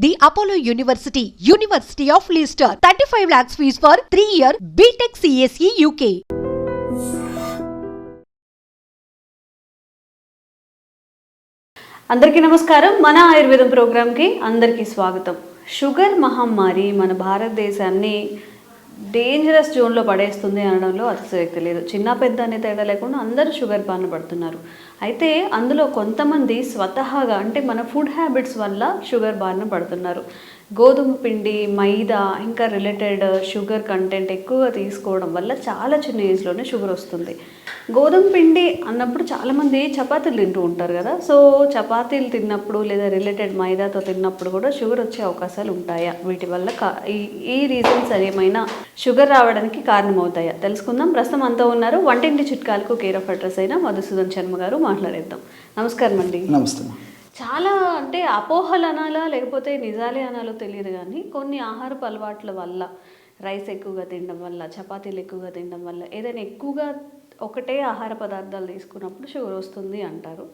The Apollo University, University of Leicester. 35 lakhs fees for 3-year BTech CSE UK. అందరికీ నమస్కారం. మన ఆయుర్వేదం ప్రోగ్రామ్కి అందరికీ స్వాగతం. షుగర్ మహమ్మారి మన భారతదేశాన్ని డేంజరస్ జోన్లో పడేస్తుంది అనడంలో అతిశయోక్తి లేదు. చిన్న పెద్ద అనే తేడా లేకుండా అందరూ షుగర్ బారిన పడుతున్నారు. అయితే అందులో కొంతమంది స్వతహాగా అంటే మన ఫుడ్ హ్యాబిట్స్ వల్ల షుగర్ బారిన పడుతున్నారు. గోధుమ పిండి, మైదా ఇంకా రిలేటెడ్ షుగర్ కంటెంట్ ఎక్కువగా తీసుకోవడం వల్ల చాలా చిన్న ఏజ్లోనే షుగర్ వస్తుంది. గోధుమ పిండి అన్నప్పుడు చాలామంది చపాతీలు తింటూ ఉంటారు కదా. సో చపాతీలు తిన్నప్పుడు లేదా రిలేటెడ్ మైదాతో తిన్నప్పుడు కూడా షుగర్ వచ్చే అవకాశాలు ఉంటాయా? వీటి వల్ల ఈ రీజన్స్ ఏమైనా షుగర్ రావడానికి కారణమవుతాయా తెలుసుకుందాం. ప్రస్తుతం అంతా ఉన్నారు వంటింటి చిట్కాలకు కేర్ ఆఫ్ అడ్రస్ అయిన మధుసూదన్ శర్మ గారు. మాట్లాడేద్దాం. నమస్కారం అండి. నమస్తే. చాలా అంటే అపోహలు అనాలా లేకపోతే నిజాలే అనాలో తెలియదు కానీ కొన్ని ఆహారపు అలవాట్ల వల్ల, రైస్ ఎక్కువగా తినడం వల్ల, చపాతీలు ఎక్కువగా తినడం వల్ల, ఏదైనా ఎక్కువగా ఒకటే ఆహార పదార్థాలు తీసుకున్నప్పుడు షుగర్ వస్తుంది అంటారు.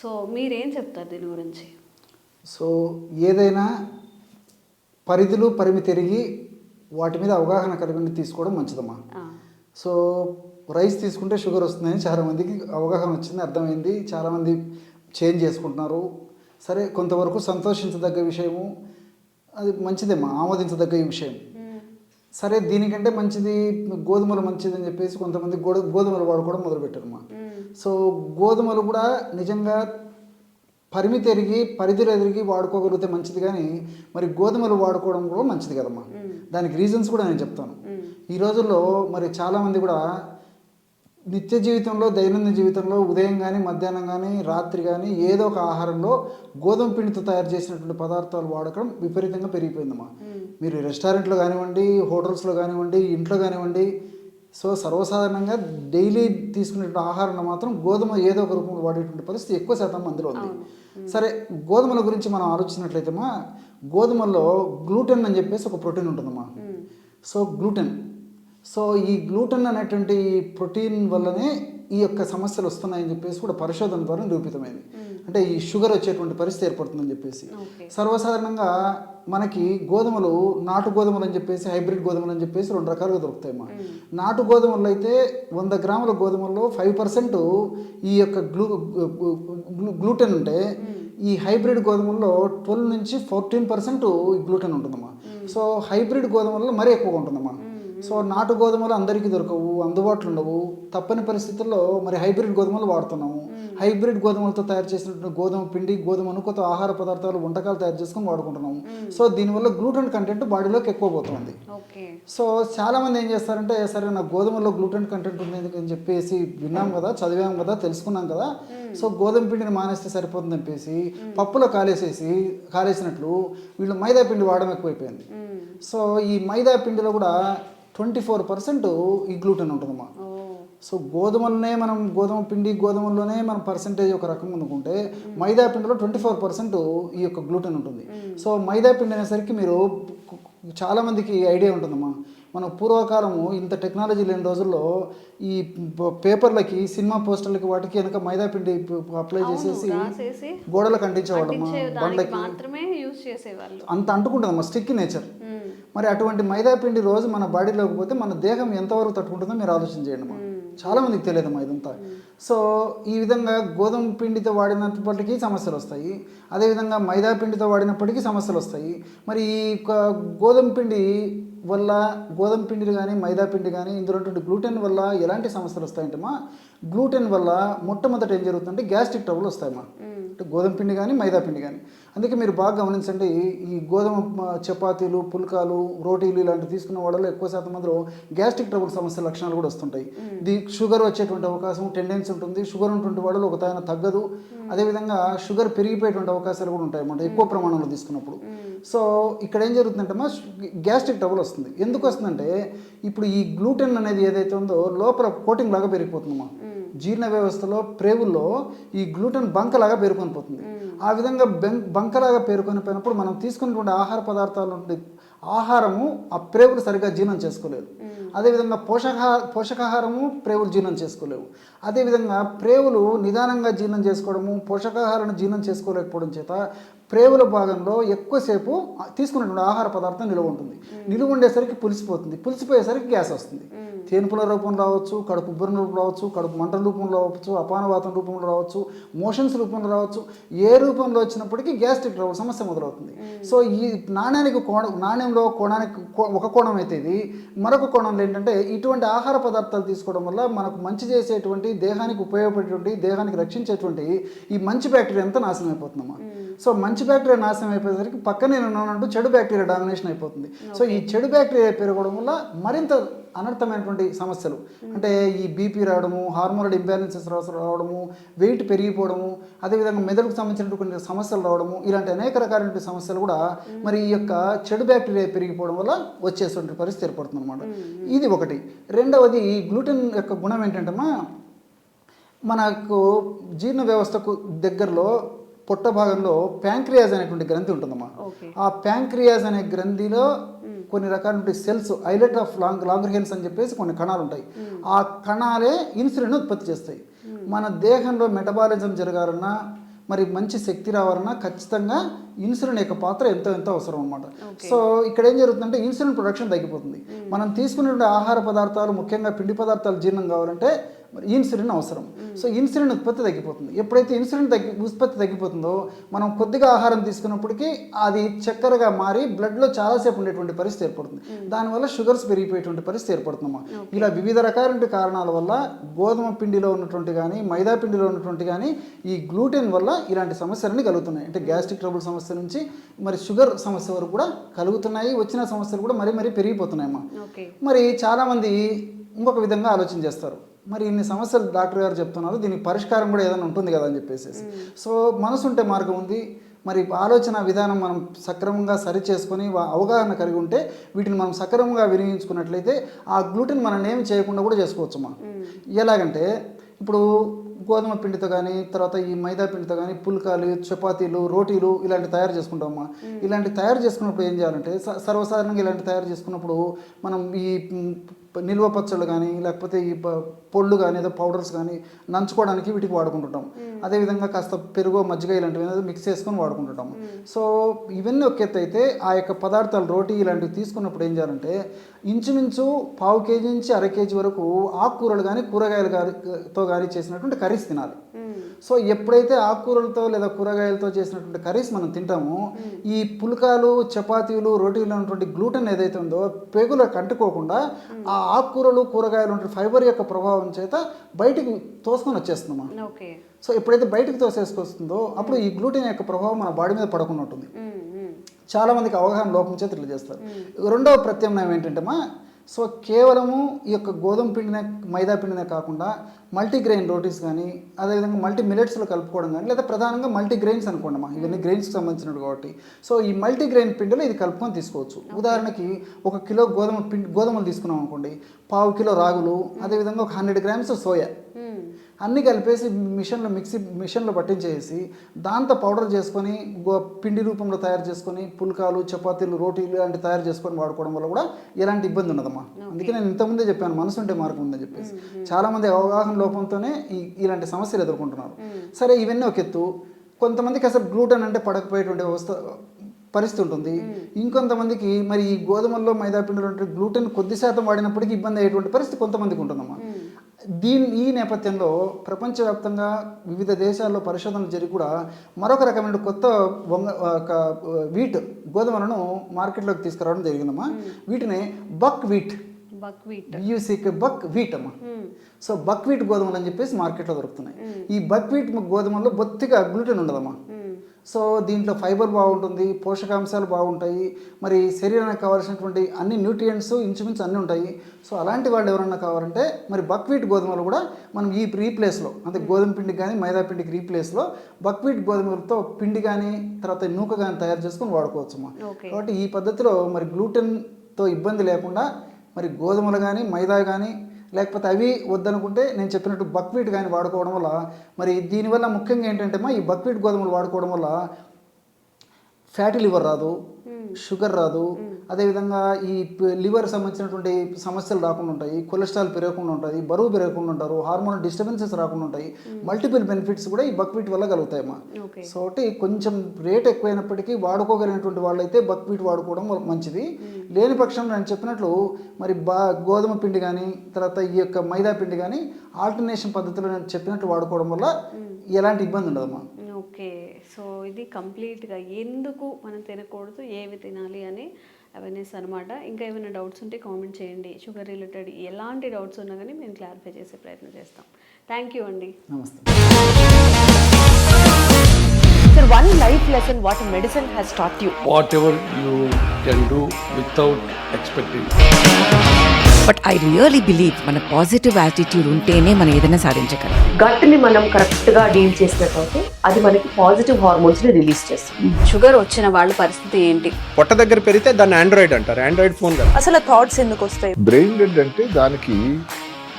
సో మీరేం చెప్తారు దీని గురించి? సో ఏదైనా పరిధులు పరిమితి ఎరిగి వాటి మీద అవగాహన కలిగి తీసుకోవడం మంచిదమ్మా. సో రైస్ తీసుకుంటే షుగర్ వస్తుందని చాలామందికి అవగాహన వచ్చింది, అర్థమైంది. చాలామంది చేంజ్ చేసుకుంటున్నారు. సరే, కొంతవరకు సంతోషించదగ్గ విషయము, అది మంచిదేమ్మా, ఆమోదించదగ్గ ఈ విషయం. సరే, దీనికంటే మంచిది గోధుమలు మంచిది అని చెప్పేసి కొంతమంది గోధుమలు వాడుకోవడం మొదలుపెట్టారమ్మా. సో గోధుమలు కూడా నిజంగా పరిమితి ఎరిగి పరిధులు ఎదిగి వాడుకోగలిగితే మంచిది, కానీ మరి గోధుమలు వాడుకోవడం కూడా మంచిది కదమ్మా. దానికి రీజన్స్ కూడా నేను చెప్తాను. ఈ రోజుల్లో మరి చాలామంది కూడా నిత్య జీవితంలో, దైనందిన జీవితంలో ఉదయం కానీ, మధ్యాహ్నం కానీ, రాత్రి కానీ ఏదో ఒక ఆహారంలో గోధుమ పిండితో తయారు చేసినటువంటి పదార్థాలు వాడకం విపరీతంగా పెరిగిపోయిందమ్మా. మీరు రెస్టారెంట్లో కానివ్వండి, హోటల్స్లో కానివ్వండి, ఇంట్లో కానివ్వండి, సో సర్వసాధారణంగా డైలీ తీసుకునేటువంటి ఆహారంలో మాత్రం గోధుమ ఏదో ఒక రూపంలో వాడేటువంటి పరిస్థితి ఎక్కువ శాతం మందిలో ఉంది. సరే, గోధుమల గురించి మనం ఆలోచించినట్లయితే గోధుమల్లో గ్లూటెన్ అని చెప్పేసి ఒక ప్రోటీన్ ఉంటుందమ్మా. సో గ్లూటెన్, సో ఈ గ్లూటెన్ అనేటువంటి ప్రోటీన్ వల్లనే ఈ యొక్క సమస్యలు వస్తున్నాయని చెప్పేసి కూడా పరిశోధన ద్వారా నిరూపితమైంది. అంటే ఈ షుగర్ వచ్చేటువంటి పరిస్థితి ఏర్పడుతుందని చెప్పేసి. సర్వసాధారణంగా మనకి గోధుమలు, నాటు గోధుమలు అని చెప్పేసి, హైబ్రిడ్ గోధుమలు అని చెప్పేసి 2 రకాలుగా దొరుకుతాయమ్మా. నాటు గోధుమలు అయితే 100 గ్రాముల గోధుమల్లో 5% ఈ యొక్క గ్లూటెన్ ఉంటే, ఈ హైబ్రిడ్ గోధుమల్లో 12 నుంచి 14% ఈ గ్లూటెన్ ఉంటుందమ్మా. సో హైబ్రిడ్ గోధుమల్లో మరీ ఎక్కువగా ఉంటుందమ్మా. సో నాటు గోధుమలు అందరికీ దొరకవు, అందుబాటులో ఉండవు. తప్పని పరిస్థితుల్లో మరి హైబ్రిడ్ గోధుమలు వాడుతున్నాము. హైబ్రిడ్ గోధుమలతో తయారు చేసినటువంటి గోధుమ పిండి, గోధుమ అనుకూత ఆహార పదార్థాలు, వంటకాలు తయారు చేసుకొని వాడుకుంటున్నాము. సో దీనివల్ల గ్లూటెన్ కంటెంట్ బాడీలోకి ఎక్కువ పోతుంది. సో చాలామంది ఏం చేస్తారంటే, సరే నాకు గోధుమలో గ్లూటెన్ కంటెంట్ ఉంది అని చెప్పేసి విన్నాం కదా, చదివాం కదా, తెలుసుకున్నాం కదా, సో గోధుమ పిండిని మానేస్తే సరిపోతుంది చెప్పేసి పప్పులో కాలేసినట్లు వీళ్ళు మైదా పిండి వాడడం ఎక్కువైపోయింది. సో ఈ మైదా పిండిలో కూడా 24% ఈ గ్లూటెన్ ఉంటుందమ్మా. సో గోధుమలోనే మనం పర్సెంటేజ్ ఒక రకం అనుకుంటే, మైదా పిండిలో 24% ఈ యొక్క గ్లూటెన్ ఉంటుంది. సో మైదా పిండి అనేసరికి మీరు చాలామందికి ఐడియా ఉంటుందమ్మా. మన పూర్వకాలము ఇంత టెక్నాలజీ లేని రోజుల్లో ఈ పేపర్లకి, సినిమా పోస్టర్లకి, వాటికి వెనక మైదా పిండి అప్లై చేసేసి గోడలకు అంటించేవాళ్ళమ్మా. బండ్లకి అంత అంటుకుంటుందమ్మా, స్టిక్ నేచర్. మరి అటువంటి మైదా పిండి రోజు మన బాడీలోకి పోతే మన దేహం ఎంతవరకు తట్టుకుంటుందో మీరు ఆలోచన చేయండి అమ్మా. చాలామందికి తెలియదమ్మా ఇదంతా. సో ఈ విధంగా గోధుమ పిండితో వాడినప్పటికీ సమస్యలు వస్తాయి, అదేవిధంగా మైదా పిండితో వాడినప్పటికీ సమస్యలు వస్తాయి. మరి ఈ గోధుమ పిండి వల్ల, గోధుమ పిండి కానీ, మైదా పిండి కానీ, ఇందులో గ్లూటెన్ వల్ల ఎలాంటి సమస్యలు వస్తాయంటమ్మా? గ్లూటెన్ వల్ల మొట్టమొదట ఏం జరుగుతుందంటే గ్యాస్ట్రిక్ ట్రబుల్ వస్తాయమ్మా. అంటే గోధుమ పిండి కానీ, మైదా పిండి కానీ. అందుకే మీరు బాగా గమనించండి, ఈ గోధుమ చపాతీలు, పుల్కాలు, రోటీలు ఇలాంటివి తీసుకున్న వాళ్ళలో ఎక్కువ శాతం మందిలో గ్యాస్ట్రిక్ ట్రబుల్ సమస్య లక్షణాలు కూడా వస్తుంటాయి. షుగర్ వచ్చేటువంటి అవకాశం, టెండెన్సీ ఉంటుంది. షుగర్ ఉన్నటువంటి వాళ్ళు ఒక తాయన తగ్గదు. అదేవిధంగా షుగర్ పెరిగిపోయేటువంటి అవకాశాలు కూడా ఉంటాయి అన్నమాట ఎక్కువ ప్రమాణంలో తీసుకున్నప్పుడు. సో ఇక్కడ ఏం జరుగుతుందంటే గ్యాస్ట్రిక్ ట్రబుల్ వస్తుంది. ఎందుకు వస్తుందంటే, ఇప్పుడు ఈ గ్లూటెన్ అనేది ఏదైతే ఉందో లోపల కోటింగ్ లాగా పెరిగిపోతుందమ్మా. జీర్ణ వ్యవస్థలో, ప్రేవుల్లో ఈ గ్లూటెన్ బంకలాగా పేరుకొని పోతుంది. ఆ విధంగా బంకలాగా పేరుకొని పోయినప్పుడు మనం తీసుకున్నటువంటి ఆహార పదార్థాల నుండి ఆహారము ఆ ప్రేవులు సరిగ్గా జీర్ణం చేసుకోలేదు. అదేవిధంగా పోషకాహారము ప్రేవులు జీర్ణం చేసుకోలేవు. అదేవిధంగా ప్రేవులు నిదానంగా జీర్ణం చేసుకోవడము, పోషకాహారాన్ని జీర్ణం చేసుకోలేకపోవడం చేత ప్రేగుల భాగంలో ఎక్కువసేపు తీసుకున్నటువంటి ఆహార పదార్థం నిలువ ఉంటుంది. నిలువ ఉండేసరికి పులిసిపోయేసరికి గ్యాస్ వస్తుంది. తేనుపుల రూపంలో రావచ్చు, కడుపు ఉబ్బరం రూపంలో రావచ్చు, కడుపు మంటల రూపంలో రావచ్చు, అపానవాతం రూపంలో రావచ్చు, మోషన్స్ రూపంలో రావచ్చు. ఏ రూపంలో వచ్చినప్పటికీ గ్యాస్ట్రిక్ ట్రబుల్ సమస్య మొదలవుతుంది. సో ఈ నాణ్యంలో కోణానికి ఒక కోణం అయితే ఇది, మరొక కోణంలో ఏంటంటే ఇటువంటి ఆహార పదార్థాలు తీసుకోవడం వల్ల మనకు మంచి చేసేటువంటి, దేహానికి ఉపయోగపడేటువంటి, దేహానికి రక్షించేటువంటి ఈ మంచి బ్యాక్టీరియా అంతా నాశనం అయిపోతుందమ్మా. సో మంచి బ్యాక్టీరియా నాశనం అయిపోయేసరికి పక్కనే ఉన్నానంటూ చెడు బ్యాక్టీరియా డామినేషన్ అయిపోతుంది. సో ఈ చెడు బ్యాక్టీరియా పెరగడం వల్ల మరింత అనర్థమైనటువంటి సమస్యలు, అంటే ఈ బీపీ రావడము, హార్మోనల్ ఇంబ్యాలెన్సెస్ రావడము, వెయిట్ పెరిగిపోవడము, అదేవిధంగా మెదడుకు సంబంధించినటువంటి సమస్యలు రావడము, ఇలాంటి అనేక రకాలైన సమస్యలు కూడా మరి ఈ యొక్క చెడు బ్యాక్టీరియా పెరిగిపోవడం వల్ల వచ్చేటువంటి పరిస్థితి ఏర్పడుతుంది అనమాట. ఇది ఒకటి. రెండవది, గ్లూటెన్ యొక్క గుణం ఏంటంటే మనకు జీర్ణ వ్యవస్థకు దగ్గరలో పొట్ట భాగంలో ప్యాంక్రియాజ్ అనేటువంటి గ్రంథి ఉంటుందమ్మా. ఆ ప్యాంక్రియాజ్ అనే గ్రంథిలో కొన్ని రకాల సెల్స్, ఐలెట్ ఆఫ్ లాంగర్హెన్స్ అని చెప్పేసి కొన్ని కణాలు ఉంటాయి. ఆ కణాలే ఇన్సులిన్ ఉత్పత్తి చేస్తాయి. మన దేహంలో మెటబాలిజం జరగాలన్నా, మరి మంచి శక్తి రావాలన్నా ఖచ్చితంగా ఇన్సులిన్ యొక్క పాత్ర ఎంతో అవసరం అనమాట. సో ఇక్కడ ఏం జరుగుతుందంటే ఇన్సులిన్ ప్రొడక్షన్ తగ్గిపోతుంది. మనం తీసుకునే ఆహార పదార్థాలు, ముఖ్యంగా పిండి పదార్థాలు జీర్ణం కావాలంటే ఇన్సులిన్ అవసరం. సో ఇన్సులిన్ ఉత్పత్తి తగ్గిపోతుంది. ఎప్పుడైతే ఇన్సులిన్ ఉత్పత్తి తగ్గిపోతుందో మనం కొద్దిగా ఆహారం తీసుకున్నప్పటికీ అది చక్కెరగా మారి బ్లడ్లో చాలాసేపు ఉండేటువంటి పరిస్థితి ఏర్పడుతుంది. దానివల్ల షుగర్స్ పెరిగిపోయేటువంటి పరిస్థితి ఏర్పడుతుందమ్మా. ఇలా వివిధ రకాలైన కారణాల వల్ల గోధుమ పిండిలో ఉన్నటువంటి కానీ, మైదా పిండిలో ఉన్నటువంటి కానీ ఈ గ్లూటెన్ వల్ల ఇలాంటి సమస్యలన్నీ కలుగుతున్నాయి. అంటే గ్యాస్ట్రిక్ ట్రబుల్ సమస్య నుంచి మరి షుగర్ సమస్య వరకు కూడా కలుగుతున్నాయి. వచ్చిన సమస్యలు కూడా మరీ పెరిగిపోతున్నాయమ్మా. మరి చాలామంది ఇంకొక విధంగా ఆలోచన చేస్తారు, మరి ఇన్ని సమస్యలు డాక్టర్ గారు చెప్తున్నారు, దీనికి పరిష్కారం కూడా ఏదైనా ఉంటుంది కదా అని చెప్పేసి. సో మనసు ఉంటే మార్గం ఉంది. మరి ఆలోచన విధానం మనం సక్రమంగా సరి చేసుకొని అవగాహన కలిగి ఉంటే వీటిని మనం సక్రమంగా వినియోగించుకున్నట్లయితే ఆ గ్లూటెన్ మనం ఏమి చేయకుండా కూడా చేసుకోవచ్చమ్మా. ఎలాగంటే ఇప్పుడు గోధుమ పిండితో కానీ, తర్వాత ఈ మైదా పిండితో కానీ పుల్కాలు, చపాతీలు, రోటీలు ఇలాంటివి తయారు చేసుకుంటామమ్మా. ఇలాంటి తయారు చేసుకున్నప్పుడు ఏం చేయాలంటే, సర్వసాధారణంగా ఇలాంటి తయారు చేసుకున్నప్పుడు మనం ఈ నిల్వ పచ్చళ్ళు కానీ, లేకపోతే ఈ పొళ్ళు కానీ, ఏదో పౌడర్స్ కానీ నంచుకోవడానికి వీటికి వాడుకుంటుంటాం. అదేవిధంగా కాస్త పెరుగు, మజ్జిగ ఇలాంటివి ఏదో మిక్స్ చేసుకొని వాడుకుంటుంటాము. సో ఇవన్నీ ఒక ఎత్తు అయితే, ఆ యొక్క పదార్థాలు రోటీ ఇలాంటివి తీసుకున్నప్పుడు ఏం చేయాలంటే ఇంచుమించు 1/2 కేజీ నుంచి 1/2 కేజీ వరకు ఆకుకూరలు కానీ, కూరగాయలతో కానీ చేసినటువంటి కర్రీస్ తినాలి. సో ఎప్పుడైతే ఆకుకూరలతో లేదా కూరగాయలతో చేసినటువంటి కర్రీస్ మనం తింటామో ఈ పుల్కాలు, చపాతీలు, రోటీలు ఉన్నటువంటి గ్లూటెన్ ఏదైతే ఉందో పేగులకు అంటుకోకుండా ఆ ఆకుకూరలు, కూరగాయలు ఉంటే ఫైబర్ యొక్క ప్రభావం చేత బయటికి తోసుకొని వచ్చేస్తుందమ్మా. సో ఎప్పుడైతే బయటికి తోసేసుకొస్తుందో అప్పుడు ఈ గ్లూటెన్ యొక్క ప్రభావం మన బాడీ మీద పడకుండా ఉంటుంది. చాలామందికి అవగాహన లోపం చేత ఇట్లా చేస్తారు. రెండవ ప్రత్యామ్నాయం ఏంటంటే సో కేవలము ఈ యొక్క గోధుమ పిండినే, మైదా పిండినే కాకుండా మల్టీగ్రెయిన్ రోటీస్ కానీ, అదేవిధంగా మల్టీ మిలెట్స్లో కలుపుకోవడం కానీ, లేదా ప్రధానంగా మల్టీగ్రెయిన్స్ అనుకోండి ఇవన్నీ గ్రెయిన్స్కి సంబంధించినవి కాబట్టి. సో ఈ మల్టీగ్రెయిన్ పిండిలో ఇది కలుపుకొని తీసుకోవచ్చు. ఉదాహరణకి 1 కిలో గోధుమలు తీసుకున్నాం అనుకోండి, 1/2 కిలో రాగులు, అదేవిధంగా ఒక 100 గ్రామ్స్ సోయా అన్నీ కలిపేసి మిషన్లో పట్టించేసి దాంతో పౌడర్ చేసుకొని పిండి రూపంలో తయారు చేసుకొని పుల్కాలు, చపాతీలు, రోటీలు లాంటివి తయారు చేసుకొని వాడుకోవడం వల్ల కూడా ఎలాంటి ఇబ్బంది ఉండదమ్మా. అందుకే నేను ఇంతకుముందే చెప్పాను, మనసు ఉంటే మార్గం ఉందని చెప్పేసి. చాలామంది అవగాహన లోపంతోనే ఇలాంటి సమస్యలు ఎదుర్కొంటున్నారు. సరే, ఇవన్నీ ఒక ఎత్తు. కొంతమందికి అసలు గ్లూటెన్ అంటే పడకపోయేటువంటి పరిస్థితి ఉంటుంది. ఇంకొంతమందికి మరి ఈ గోధుమల్లో, మైదా పిండిలో గ్లూటెన్ కొద్ది శాతం వాడినప్పటికీ ఇబ్బంది అయ్యేటువంటి పరిస్థితి కొంతమందికి ఉంటుందమ్మా. ఈ నేపథ్యంలో ప్రపంచవ్యాప్తంగా వివిధ దేశాల్లో పరిశోధనలు జరిగి కూడా మరొక రకమైన కొత్త వీట్ గోధుమలను మార్కెట్లోకి తీసుకురావడం జరిగిందమ్మా. వీటిని బక్ వీట్ అమ్మా. సో బక్ వీట్ గోధుమలు అని చెప్పేసి మార్కెట్లో దొరుకుతున్నాయి. ఈ బక్ వీట్ గోధుమల్లో బొత్తిగా గ్లూటెన్ ఉండదమ్మా. సో దీంట్లో ఫైబర్ బాగుంటుంది, పోషకాంశాలు బాగుంటాయి, మరి శరీరానికి కావాల్సినటువంటి అన్ని న్యూట్రియంట్స్ ఇంచుమించు అన్నీ ఉంటాయి. సో అలాంటి వాళ్ళు ఎవరన్నా కావాలంటే మరి బక్వీట్ గోధుమలు కూడా మనం ఈ రీప్లేస్లో, అంటే గోధుమ పిండికి కానీ మైదా పిండికి రీప్లేస్లో బక్వీట్ గోధుమలతో పిండి కానీ, తర్వాత నూక కానీ తయారు చేసుకొని వాడుకోవచ్చమ్మా. కాబట్టి ఈ పద్ధతిలో మరి గ్లూటెన్తో ఇబ్బంది లేకుండా మరి గోధుమలు కానీ, మైదా కానీ, లేకపోతే అవి వద్దనుకుంటే నేను చెప్పినట్టు బక్వీట్ కానీ వాడుకోవడం వల్ల మరి దీనివల్ల ముఖ్యంగా ఏంటంటే ఈ బక్వీట్ గోధుమలు వాడుకోవడం వల్ల ఫ్యాటీ లివర్ రాదు, షుగర్ రాదు, అదేవిధంగా ఈ లివర్ సంబంధించినటువంటి సమస్యలు రాకుండా ఉంటాయి, కొలెస్ట్రాల్ పెరగకుండా ఉంటుంది, బరువు పెరగకుండా ఉంటారు, హార్మోన్ డిస్టర్బెన్సెస్ రాకుండా ఉంటాయి, మల్టిపుల్ బెనిఫిట్స్ కూడా ఈ బక్వీట్ వల్ల కలుగుతాయమ్మా. సో కొంచెం రేట్ ఎక్కువైనప్పటికీ వాడుకోగలిగినటువంటి వాళ్ళైతే బక్వీట్ వాడుకోవడం మంచిది. లేని పక్షంలో నేను చెప్పినట్లు మరి గోధుమ పిండి కానీ తర్వాత ఈ యొక్క మైదా పిండి కానీ ఆల్టర్నేషన్ పద్ధతిలో నేను చెప్పినట్లు వాడుకోవడం వల్ల ఎలాంటి ఇబ్బంది ఉండదమ్మా. ఓకే, సో ఇది కంప్లీట్గా ఎందుకు మనం తినకూడదు, ఏవి తినాలి అని అవేర్నెస్ అనమాట. ఇంకా ఏమైనా డౌట్స్ ఉంటే కామెంట్ చేయండి. షుగర్ రిలేటెడ్ ఎలాంటి డౌట్స్ ఉన్నా కానీ మేము క్లారిఫై చేసే ప్రయత్నం చేస్తాం. థ్యాంక్ యూ అండి. నమస్తే. Sir, one life lesson what medicine has taught you. Whatever you can do without expecting. But I really believe మన పాజిటివ్ యాటిట్యూడ్ ఉంటేనే మనం ఏదైనా సాధించగలం. గట్ని మనం కరెక్ట్గా డీల్ చేసినట్లయితే అది మనకి పాజిటివ్ హార్మోన్స్ని రిలీజ్ చేస్తుంది. షుగర్ వచ్చిన వాళ్ళ పరిస్థితి ఏంటి? పొట్ట దగ్గర పెరిగితే దాన్ని ఆండ్రాయిడ్ అంటారు, ఆండ్రాయిడ్ ఫోన్ కదా. అసలు థాట్స్ ఎందుకు వస్తాయి? బ్రెయిన్ డెడ్ అంటే దానికి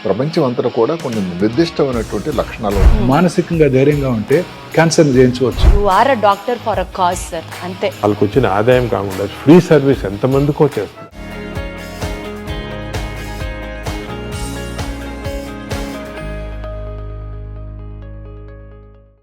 ప్రపంచం అంతా కూడా కొన్ని నిర్దిష్టమైనటువంటి లక్షణాలు ఉన్నాయి. మానసికంగా ధైర్యంగా ఉంటే క్యాన్సర్ జయించవచ్చు. You are a doctor for a cause sir, అంతే. వాళ్ళకి వచ్చిన ఆదాయం కాకుండా ఫ్రీ సర్వీస్ ఎంతమందికో చేస్తుంది.